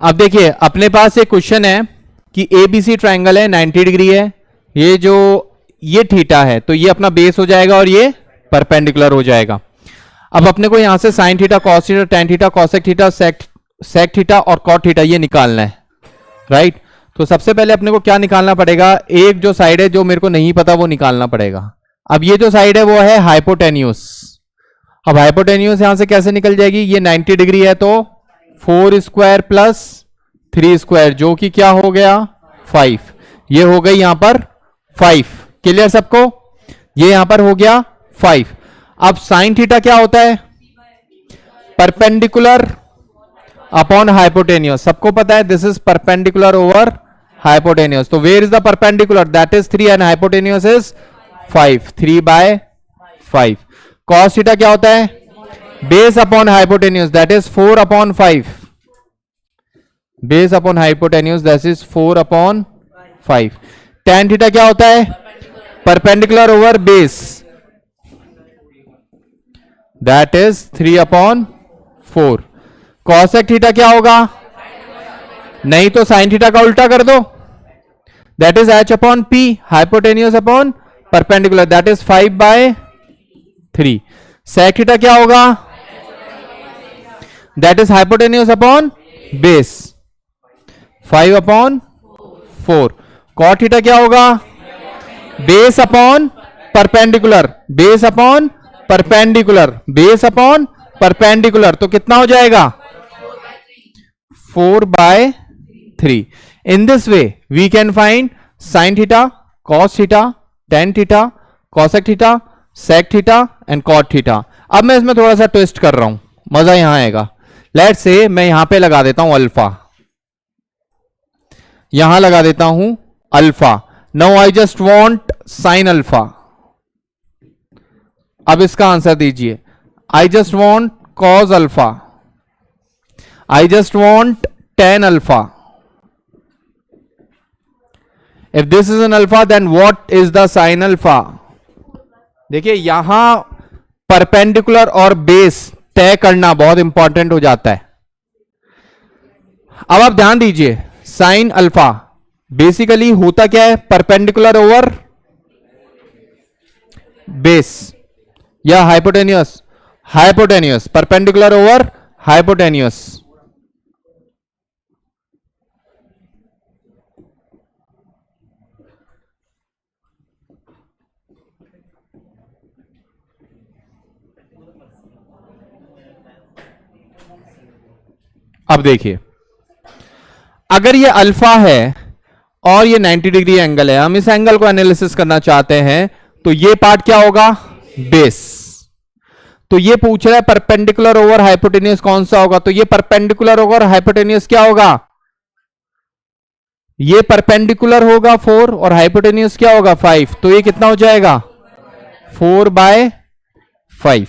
अब देखिए अपने पास एक क्वेश्चन है कि एबीसी ट्रायंगल है, 90 डिग्री है, ये थीटा है, तो ये अपना बेस हो जाएगा और ये परपेंडिकुलर हो जाएगा। अब अपने को यहां से sine theta, cos theta, tan theta, cosec theta, sec theta और कॉट थीटा ये निकालना है, राइट। तो सबसे पहले अपने को क्या निकालना पड़ेगा, एक जो साइड है जो मेरे को नहीं पता वो निकालना पड़ेगा। अब ये जो साइड है वो है हाइपोटेन्यूस। अब हाइपोटेन्यूस यहां से कैसे निकल जाएगी, ये 90 डिग्री है तो 4 स्क्वायर प्लस 3 स्क्वायर जो कि क्या हो गया 5, ये हो गई यहां पर 5। क्लियर सबको, ये यहां पर हो गया 5। अब साइन थीटा क्या होता है, परपेंडिकुलर अपॉन हाइपोटेन्यूस, सबको पता है this is perpendicular over hypotenuse. तो where is the perpendicular, that is 3 and hypotenuse is 5, 3/5। Cos theta क्या होता है, base upon hypotenuse, that is 4/5। Base upon hypotenuse that is 4/5। tan theta क्या होता है, perpendicular over base, that is 3/4। Cosec theta क्या होगा, नहीं तो साइन थीटा का उल्टा कर दो, that is h/p, hypotenuse upon perpendicular, that is 5/3। Sec theta क्या होगा, that is hypotenuse upon base, 5/4। Cot theta क्या होगा, base upon perpendicular, base upon perpendicular, base upon perpendicular, तो कितना हो जाएगा 4/3। In this way we can find sine theta, cos theta, tan theta, cosec theta, sec theta and cot theta. अब मैं इसमें थोड़ा सा ट्विस्ट कर रहा हूं, मजा यहां आएगा। लेट्स से मैं यहां पे लगा देता हूं अल्फा, यहां लगा देता हूं alpha. Now I just want sine alpha. अब इसका आंसर दीजिए, I just want cos alpha, I just want tan alpha. If this is an alpha then what is the sine alpha. देखिए यहां परपेंडिकुलर और बेस तय करना बहुत important हो जाता है। अब आप ध्यान दीजिए, साइन अल्फा बेसिकली होता क्या है, परपेंडिकुलर ओवर बेस या hypotenuse, hypotenuse, perpendicular over hypotenuse. अब देखिए अगर ये अल्फा है और ये 90 डिग्री एंगल है, हम इस एंगल को एनालिसिस करना चाहते हैं, तो ये पार्ट क्या होगा, बेस। तो ये पूछ रहा है परपेंडिकुलर ओवर हाइपोटेन्यूस कौन सा होगा, तो ये परपेंडिकुलर ओवर हाइपोटेन्यूस क्या होगा, ये परपेंडिकुलर होगा 4 और हाइपोटेन्यूस क्या होगा 5, तो ये कितना हो जाएगा 4/5।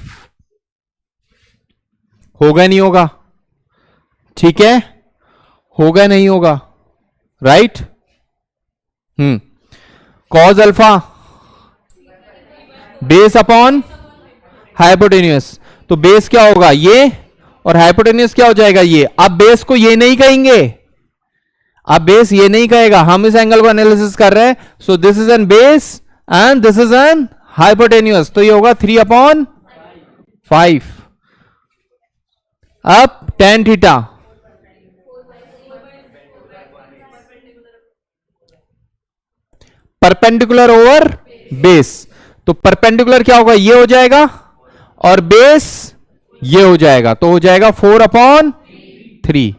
होगा नहीं होगा, ठीक है, होगा नहीं होगा, right. Cos alpha base upon hypotenuse, तो बेस क्या होगा ये और हाइपोटेन्यूस क्या हो जाएगा ये। अब बेस को ये नहीं कहेंगे, अब बेस ये नहीं कहेगा, हम इस एंगल को एनालिसिस कर रहे हैं। So this is N base and this is N hypotenuse, तो ये होगा 3/5। अब tan theta, perpendicular over base, तो परपेंडिकुलर क्या होगा ये हो जाएगा और बेस ये हो जाएगा, तो हो जाएगा 4/3।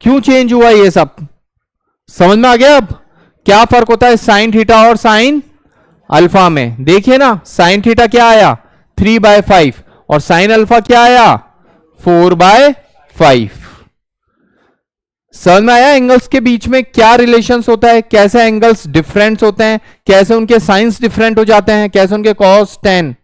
क्यों चेंज हुआ ये सब समझ में आ गया। अब क्या फर्क होता है साइन थीटा और साइन अल्फा में, देखिए ना, साइन थीटा क्या आया 3/5 और साइन अल्फा क्या आया 4/5। समझ में आया एंगल्स के बीच में क्या रिलेशंस होता है, कैसे एंगल्स डिफरेंट होते हैं, कैसे उनके साइंस डिफरेंट हो जाते हैं, कैसे उनके कॉस टेन,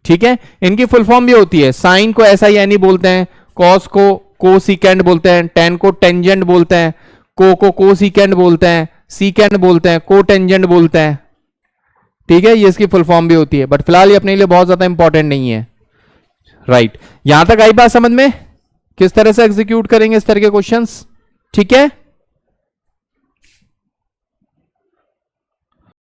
ठीक है। इनकी फुल फॉर्म भी होती है, साइन को ऐसा यानी बोलते हैं, कॉस को कोसिकेंड बोलते हैं, टेन को टेंजेंट बोलते हैं, को कोसिकेंड बोलते हैं, सीकेंड बोलते हैं, को टेंजेंट बोलते हैं, ठीक है। ये इसकी फुल फॉर्म भी होती है, बट फिलहाल ये अपने लिए बहुत ज्यादा इंपॉर्टेंट नहीं है, राइट। यहां तक आई बात समझ में, किस तरह से एग्जीक्यूट करेंगे इस तरह के क्वेश्चंस, ठीक है।